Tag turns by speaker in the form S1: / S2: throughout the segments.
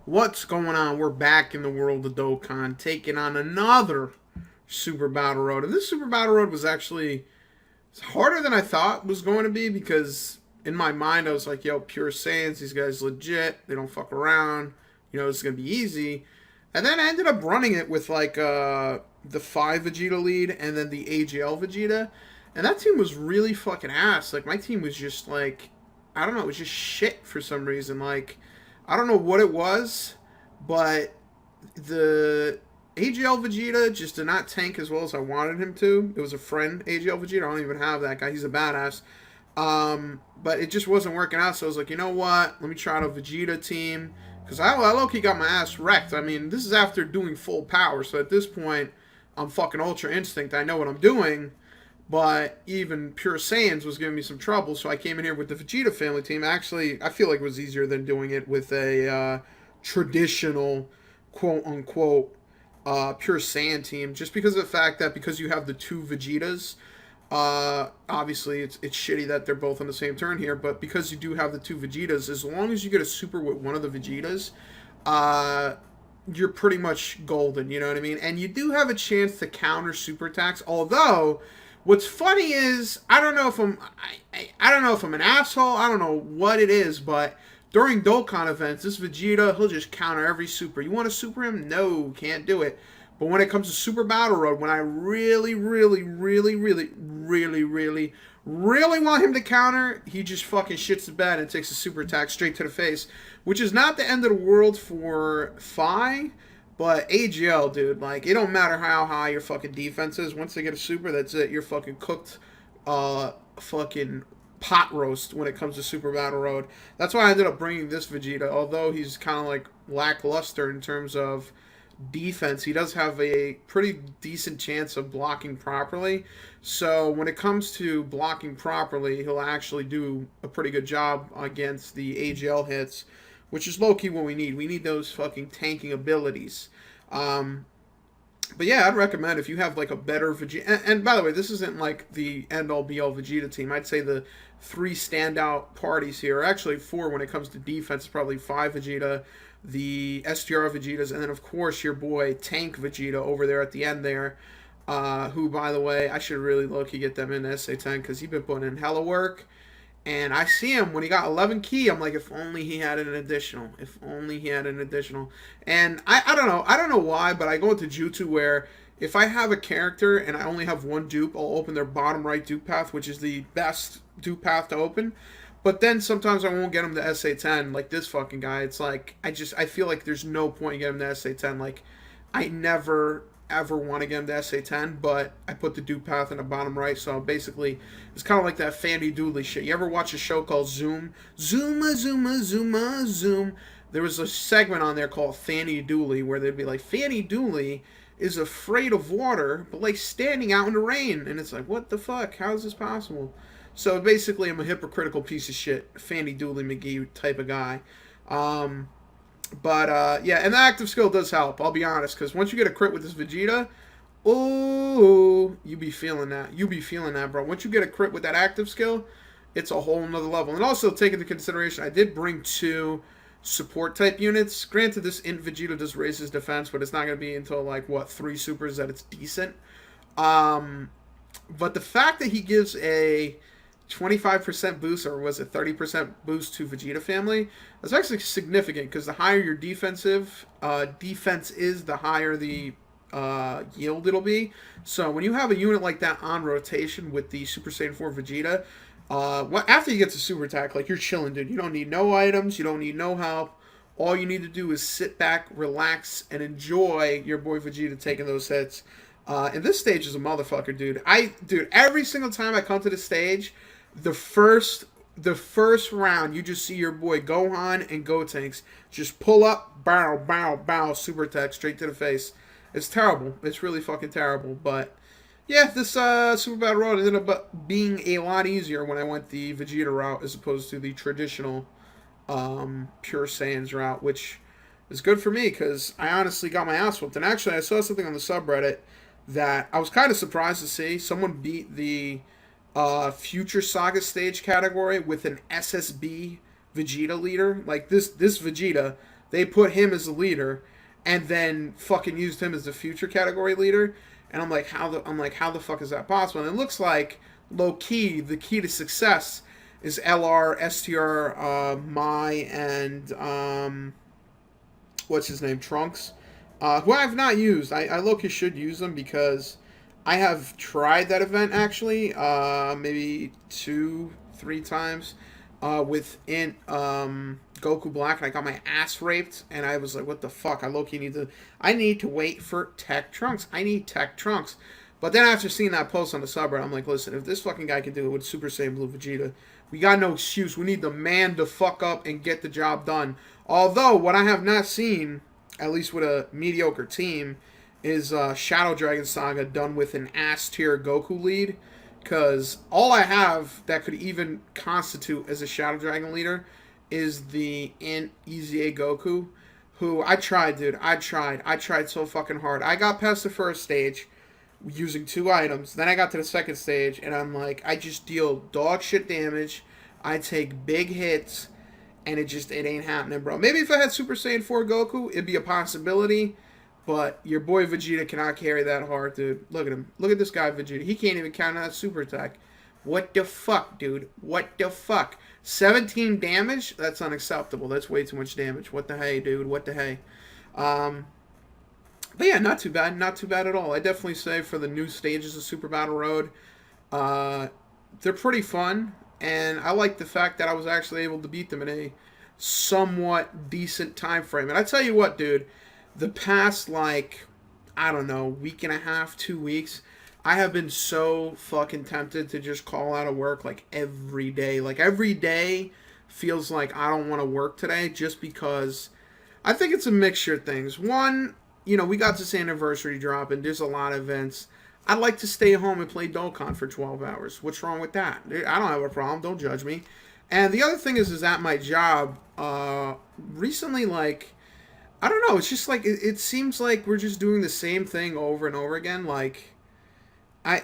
S1: What's going on? We're back in the world of Dokkan, taking on another Super Battle Road. And this Super Battle Road was actually harder than I thought was going to be because in my mind I was like, yo, pure Saiyans, these guys legit, they don't fuck around, it's going to be easy. And then I ended up running it with the 5 Vegeta lead and then the AGL Vegeta. And that team was really fucking ass. Like, my team was just like, I don't know, it was just shit for some reason. Like, I don't know what it was, but the AGL Vegeta just did not tank as well as I wanted him to. It was a friend AGL Vegeta. I don't even have that guy. He's a badass. But it just wasn't working out. So I was like, you know what? Let me try out a Vegeta team. Because I low-key got my ass wrecked. I mean, this is after doing full power. So at this point, I'm fucking Ultra Instinct. I know what I'm doing. But even Pure Saiyans was giving me some trouble, so I came in here with the Vegeta family team. Actually, I feel like it was easier than doing it with a traditional, quote-unquote, Pure Saiyan team, just because of the fact that because you have the 2 Vegetas, obviously it's shitty that they're both on the same turn here, but because you do have the 2 Vegetas, as long as you get a super with one of the Vegetas, you're pretty much golden, you know what I mean? And you do have a chance to counter super attacks, although... What's funny is I don't know if I'm an asshole. I don't know what it is, but during Dokkan events, this Vegeta, he'll just counter every super. You want to super him? No, can't do it. But when it comes to Super Battle Road, when I really want him to counter, he just fucking shits the bed and takes a super attack straight to the face, which is not the end of the world for Phi. But AGL, dude, like, it don't matter how high your fucking defense is. Once they get a super, that's it. You're fucking cooked, fucking pot roast when it comes to Super Battle Road. That's why I ended up bringing this Vegeta. Although he's kind of, like, lackluster in terms of defense, he does have a pretty decent chance of blocking properly. So when it comes to blocking properly, he'll actually do a pretty good job against the AGL hits, which is low-key what we need. We need those fucking tanking abilities. But yeah, I'd recommend if you have like a better Vegeta. And by the way, this isn't like the end-all be-all Vegeta team. I'd say the 3 standout parties here, or actually 4 when it comes to defense, probably 5 Vegeta, the STR Vegetas, and then of course your boy Tank Vegeta over there at the end there. Who, by the way, I should really low-key get them in SA10 because he's been putting in hella work. And I see him when he got 11 key. I'm like, if only he had an additional. If only he had an additional. And I don't know. I don't know why, but I go into Jutsu where if I have a character and I only have one dupe, I'll open their bottom right dupe path, which is the best dupe path to open. But then sometimes I won't get him to SA10, like this fucking guy. It's like, I feel like there's no point in getting him to SA10. Like, I never ever want to get him to SA10, but I put the dupe path in the bottom right, so basically it's kind of like that Fanny Dooley shit. You ever watch a show called Zoom? Zooma, zooma, zooma, zoom. There was a segment on there called Fanny Dooley where they'd be like, Fanny Dooley is afraid of water, but like standing out in the rain. And it's like, what the fuck? How is this possible? So basically I'm a hypocritical piece of shit, Fanny Dooley McGee type of guy. But, yeah, and the active skill does help, I'll be honest, because once you get a crit with this Vegeta, oh, you be feeling that. You be feeling that, bro. Once you get a crit with that active skill, it's a whole nother level. And also, take into consideration, I did bring 2 support-type units. Granted, this Int Vegeta does raise his defense, but it's not going to be until, like, what, 3 supers that it's decent. But the fact that he gives a 25% boost, or was it 30% boost to Vegeta family, that's actually significant because the higher your defense is, the higher the yield it'll be. So when you have a unit like that on rotation with the Super Saiyan 4 Vegeta, after you get to super attack, like, you're chilling, dude. You don't need no items, you don't need no help. All you need to do is sit back, relax, and enjoy your boy Vegeta taking those hits. And this stage is a motherfucker, dude. Dude, every single time I come to the stage, the first round, you just see your boy Gohan and Gotenks just pull up, bow, bow, bow, super attack straight to the face. It's terrible. It's really fucking terrible. But yeah, this Super Battle Road ended up being a lot easier when I went the Vegeta route as opposed to the traditional Pure Saiyans route, which is good for me because I honestly got my ass whooped. And actually, I saw something on the subreddit that I was kind of surprised to see. Someone beat the Future Saga stage category with an SSB Vegeta leader. Like, this Vegeta they put him as the leader, and then fucking used him as the future category leader. And I'm like, how the fuck is that possible? And it looks like low key, the key to success is LR, STR, Mai, and what's his name, Trunks, who I have not used. I low-key should use them because I have tried that event actually, maybe 2-3 times, within Goku Black, and I got my ass raped, and I was like, what the fuck? I need to wait for Tech Trunks. I need Tech Trunks. But then after seeing that post on the subreddit, I'm like, listen, if this fucking guy can do it with Super Saiyan Blue Vegeta, we got no excuse. We need the man to fuck up and get the job done. Although, what I have not seen, at least with a mediocre team, is Shadow Dragon Saga done with an ass-tier Goku lead. Because all I have that could even constitute as a Shadow Dragon leader is the EZA Goku, who I tried, dude. I tried so fucking hard. I got past the first stage using 2 items. Then I got to the second stage, and I'm like, I just deal dog shit damage. I take big hits, and it ain't happening, bro. Maybe if I had Super Saiyan 4 Goku, it'd be a possibility, but your boy Vegeta cannot carry that hard, dude. Look at him. Look at this guy, Vegeta. He can't even counter that super attack. What the fuck, dude? What the fuck? 17 damage? That's unacceptable. That's way too much damage. What the hey, dude? What the hey? But yeah, not too bad. Not too bad at all. I definitely say for the new stages of Super Battle Road, they're pretty fun. And I like the fact that I was actually able to beat them in a somewhat decent time frame. And I tell you what, dude, the past, like, I don't know, week and a half, 2 weeks, I have been so fucking tempted to just call out of work, like, every day. Like, every day feels like I don't want to work today just because I think it's a mixture of things. One, you know, we got this anniversary drop, and there's a lot of events. I'd like to stay home and play Dokkan for 12 hours. What's wrong with that? I don't have a problem. Don't judge me. And the other thing is at my job, recently, like, I don't know. It's just like, it seems like we're just doing the same thing over and over again. I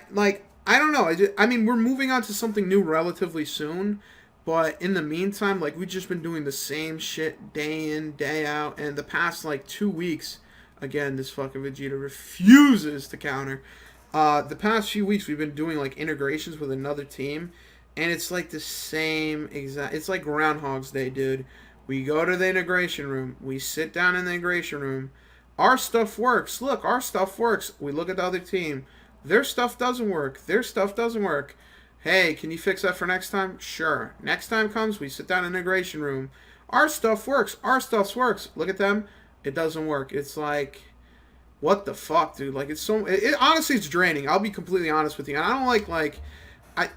S1: don't know. I mean, we're moving on to something new relatively soon. But in the meantime, like, we've just been doing the same shit day in, day out. And the past, like, 2 weeks, again, this fucking Vegeta refuses to counter. The past few weeks, we've been doing, like, integrations with another team. And it's, like, the same exact... It's like Groundhog's Day, dude. We go to the integration room. We sit down in the integration room. Our stuff works. Look, our stuff works. We look at the other team. Their stuff doesn't work. Their stuff doesn't work. Hey, can you fix that for next time? Sure. Next time comes, we sit down in the integration room. Our stuff works. Our stuff works. Look at them. It doesn't work. It's like, what the fuck, dude? Like, it's so... honestly, it's draining. I'll be completely honest with you. And I don't like... I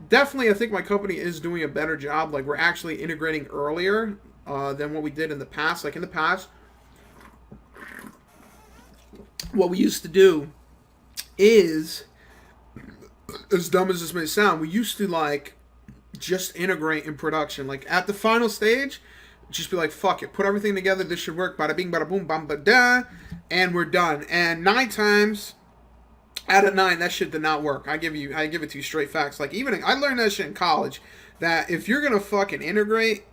S1: definitely, I think my company is doing a better job. Like, we're actually integrating earlier than what we did in the past. Like, in the past, what we used to do is, as dumb as this may sound, we used to, like, just integrate in production. Like, at the final stage, just be like, fuck it, put everything together, this should work, bada bing, bada boom, bam, ba-da, and we're done. And 9 times out of 9, that shit did not work. I give it to you straight facts. Like, even, I learned that shit in college, that if you're gonna fucking integrate,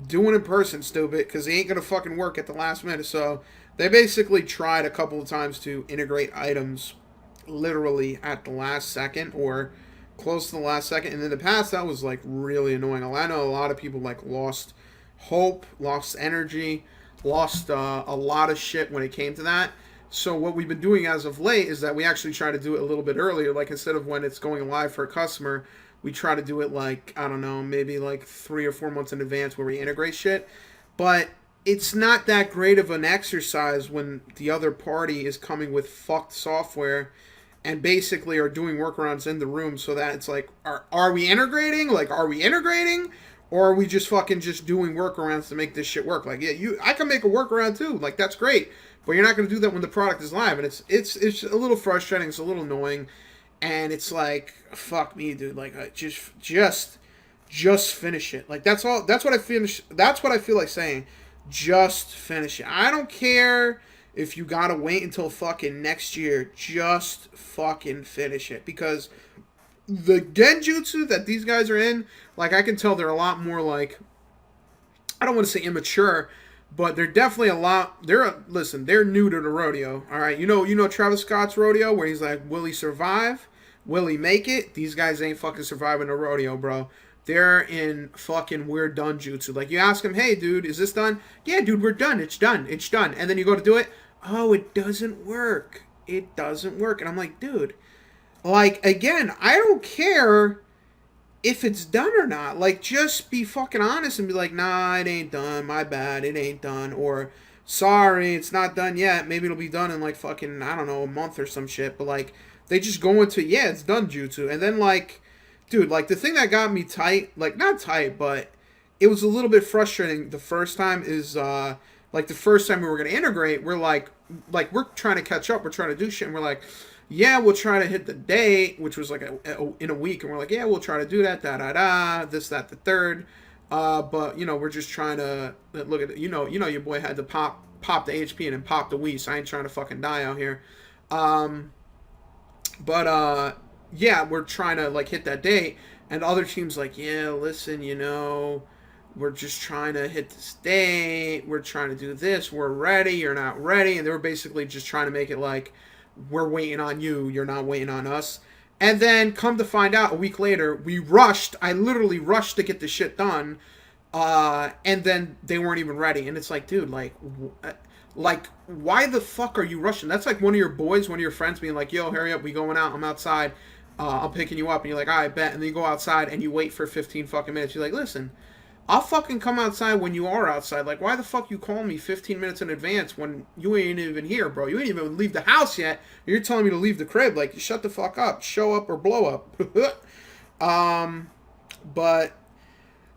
S1: do it in person, stupid, because it ain't gonna fucking work at the last minute. So, they basically tried a couple of times to integrate items literally at the last second, or close to the last second, and in the past, that was, like, really annoying. I know a lot of people, like, lost hope, lost energy, lost a lot of shit when it came to that. So what we've been doing as of late is that we actually try to do it a little bit earlier. Like, instead of when it's going live for a customer, we try to do it, like, I don't know, maybe like 3 or 4 months in advance where we integrate shit. But it's not that great of an exercise when the other party is coming with fucked software and basically are doing workarounds in the room, so that it's like, are we integrating? Like, are we integrating? Or are we just fucking just doing workarounds to make this shit work? Like, yeah, I can make a workaround too. Like, that's great. But you're not going to do that when the product is live. And it's a little frustrating. It's a little annoying. And it's like, fuck me, dude. Like, just finish it. Like, that's all. That's what I feel like saying. Just finish it. I don't care if you got to wait until fucking next year. Just fucking finish it. Because the genjutsu that these guys are in, like, I can tell they're a lot more, like, I don't want to say immature, but they're definitely a lot. Listen, they're new to the rodeo. All right, you know Travis Scott's rodeo where he's like, will he survive? Will he make it? These guys ain't fucking surviving a rodeo, bro. They're in fucking we're done jutsu. Like you ask him, hey dude, is this done? Yeah, dude, we're done. It's done. It's done. And then you go to do it. Oh, it doesn't work. It doesn't work. And I'm like, dude, like again, I don't care if it's done or not. Like, just be fucking honest and be like, nah, it ain't done. My bad. It ain't done. Or, sorry, it's not done yet. Maybe it'll be done in, like, fucking, I don't know, a month or some shit. But, like, they just go into, yeah, it's done jutsu. And then, like, dude, like, the thing that got me tight, like, not tight, but it was a little bit frustrating the first time is, like, the first time we were going to integrate, we're like, we're trying to catch up. We're trying to do shit. And we're like, yeah, we'll try to hit the date, which was like in a week, and we're like, yeah, we'll try to do that, this, that, the third, but you know, we're just trying to look at it. Your boy had to pop the HP and then pop the Wii, so I ain't trying to fucking die out here, but yeah, we're trying to like hit that date, and the other team's like, yeah, listen, we're just trying to hit this date, we're trying to do this, we're ready, you're not ready, and they were basically just trying to make it like, we're waiting on you, you're not waiting on us. And then come to find out a week later, I literally rushed to get the shit done, and then they weren't even ready. And it's like, dude, like why the fuck are you rushing? That's like one of your boys, one of your friends being like, yo, hurry up, we going out, I'm outside, I'm picking you up, and you're like, all right, bet. And then you go outside and you wait for 15 fucking minutes. You're like, listen, I'll fucking come outside when you are outside. Like, why the fuck you call me 15 minutes in advance when you ain't even here, bro? You ain't even leave the house yet. You're telling me to leave the crib. Like, shut the fuck up. Show up or blow up. But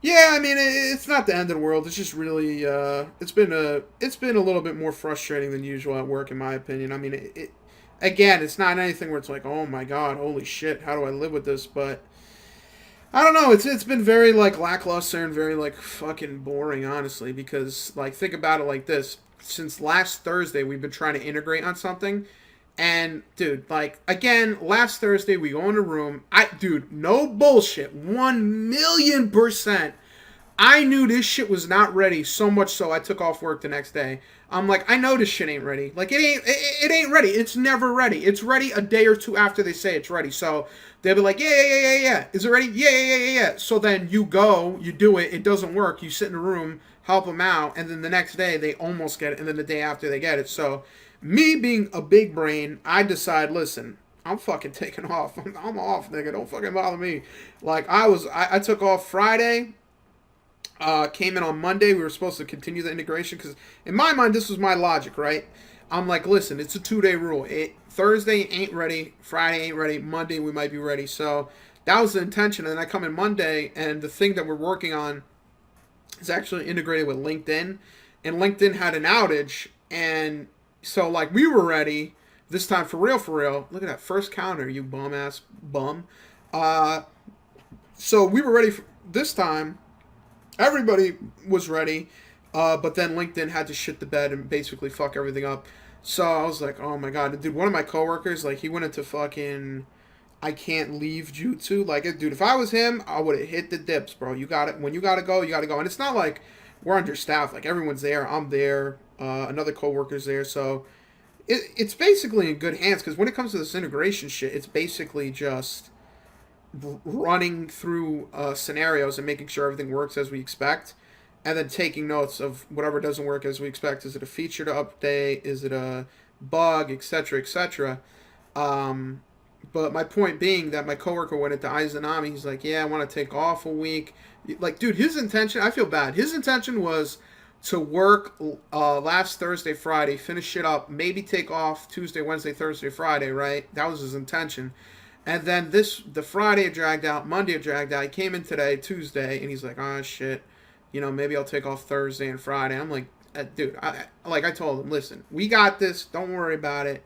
S1: yeah, I mean, it's not the end of the world. It's just really, it's been a little bit more frustrating than usual at work, in my opinion. I mean, again, it's not anything where it's like, oh my god, holy shit, how do I live with this? But I don't know. It's been very like lackluster and very like fucking boring, honestly. Because like think about it like this: since last Thursday, we've been trying to integrate on something, and dude, like again, last Thursday we go in a room. Dude, no bullshit, 1,000,000%. I knew this shit was not ready, so much so I took off work the next day. I'm like, I know this shit ain't ready. Like it ain't ready. It's never ready. It's ready a day or two after they say it's ready. So they'll be like, yeah. Is it ready? Yeah. So then you go, you do it. It doesn't work. You sit in a room, help them out, and then the next day they almost get it, and then the day after they get it. So me being a big brain, I decide, listen, I'm fucking taking off. I'm off, nigga. Don't fucking bother me. Like I took off Friday. Came in on Monday. We were supposed to continue the integration because, in my mind, this was my logic, right? I'm like, listen, it's a 2-day rule. Thursday ain't ready, Friday ain't ready, Monday we might be ready. So that was the intention. And then I come in Monday, and the thing that we're working on is actually integrated with LinkedIn, and LinkedIn had an outage, and so like we were ready this time for real. Look at that first counter, you bum ass bum. So we were ready for this time. Everybody was ready, but then LinkedIn had to shit the bed and basically fuck everything up. So I was like, oh my god. Dude, one of my coworkers, like, he went into fucking I can't leave jutsu. Like, dude, if I was him, I would have hit the dips, bro. You got it. When you got to go, you got to go. And it's not like we're understaffed. Like, everyone's there. I'm there. Another coworker's there. So it's basically in good hands because when it comes to this integration shit, it's basically just running through scenarios and making sure everything works as we expect, and then taking notes of whatever doesn't work as we expect. Is it a feature to update? Is it a bug, etc., etc.? But my point being that my coworker went into Izanami. He's like, yeah, I want to take off a week. Like, dude, his intention, I feel bad. His intention was to work last Thursday, Friday, finish shit up, maybe take off Tuesday, Wednesday, Thursday, Friday, right? That was his intention. And then the Friday dragged out, Monday dragged out. He came in today, Tuesday, and he's like, oh, shit, maybe I'll take off Thursday and Friday. I'm like, dude, I told him, listen, we got this. Don't worry about it.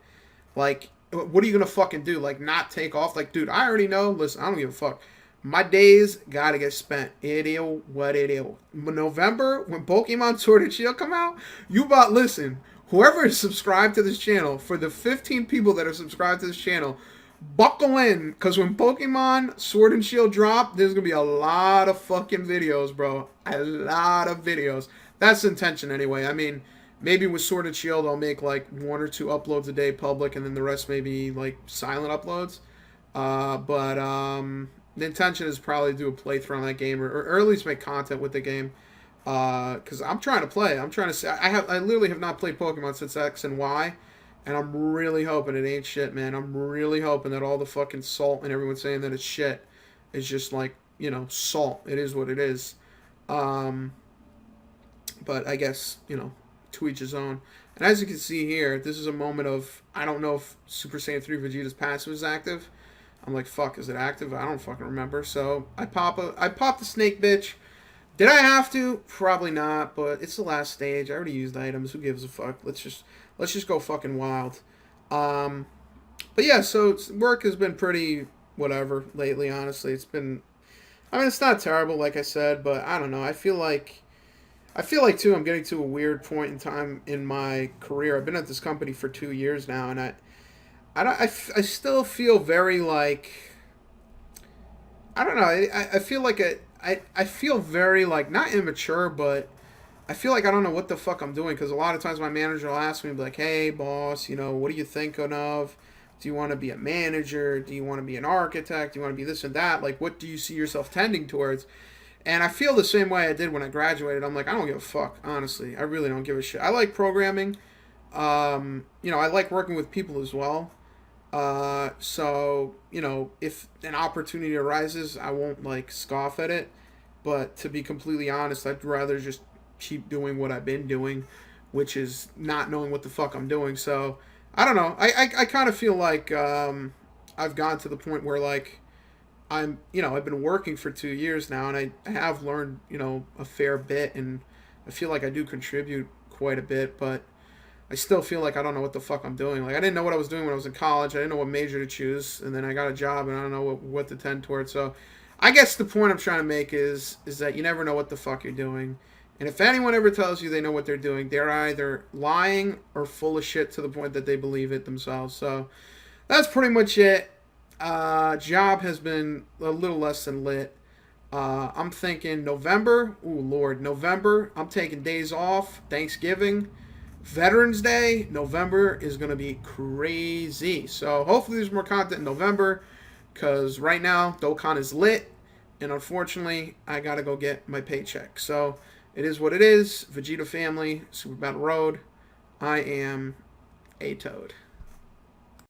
S1: Like, what are you going to fucking do? Like, not take off? Like, dude, I already know. Listen, I don't give a fuck. My days got to get spent. It is what it is. November, when Pokemon Sword and Shield come out, listen, whoever is subscribed to this channel, for the 15 people that are subscribed to this channel, buckle in, because when Pokemon Sword and Shield drop, there's going to be a lot of fucking videos, bro. A lot of videos. That's the intention anyway. I mean, maybe with Sword and Shield, I'll make like 1 or 2 uploads a day public, and then the rest maybe like silent uploads. But the intention is probably to do a playthrough on that game, or at least make content with the game. Because I'm trying to play. I'm trying to say I literally have not played Pokemon since X and Y, and I'm really hoping it ain't shit, man. I'm really hoping that all the fucking salt and everyone saying that it's shit is just like, salt. It is what it is. But I guess, to each his own. And as you can see here, this is a moment of, I don't know if Super Saiyan 3 Vegeta's passive is active. I'm like, fuck, is it active? I don't fucking remember. So I pop the snake bitch. Did I have to? Probably not, but it's the last stage. I already used items. Who gives a fuck? Let's just go fucking wild. But yeah, so work has been pretty whatever lately, honestly. It's been, I mean, it's not terrible, like I said, but I don't know. I feel like too, I'm getting to a weird point in time in my career. I've been at this company for 2 years now, and I still feel very like, I don't know. I feel like I feel very like, not immature, but I feel like I don't know what the fuck I'm doing, because a lot of times my manager will ask me, like, hey, boss, what are you thinking of? Do you want to be a manager? Do you want to be an architect? Do you want to be this and that? Like, what do you see yourself tending towards? And I feel the same way I did when I graduated. I'm like, I don't give a fuck, honestly. I really don't give a shit. I like programming. I like working with people as well. So, if an opportunity arises, I won't, like, scoff at it. But to be completely honest, I'd rather just keep doing what I've been doing, which is not knowing what the fuck I'm doing. So, I don't know. I kind of feel like I've gotten to the point where, like, I've been working for 2 years now, and I have learned, a fair bit, and I feel like I do contribute quite a bit, but I still feel like I don't know what the fuck I'm doing. Like, I didn't know what I was doing when I was in college. I didn't know what major to choose, and then I got a job, and I don't know what to tend towards. So I guess the point I'm trying to make is that you never know what the fuck you're doing. And if anyone ever tells you they know what they're doing, they're either lying or full of shit to the point that they believe it themselves. So that's pretty much it. Job has been a little less than lit. I'm thinking November. Ooh, Lord, November. I'm taking days off. Thanksgiving. Veterans Day. November is going to be crazy. So hopefully there's more content in November, because right now Dokkan is lit, and unfortunately I got to go get my paycheck. So it is what it is. Vegeta family, Super Battle Road. I am a toad.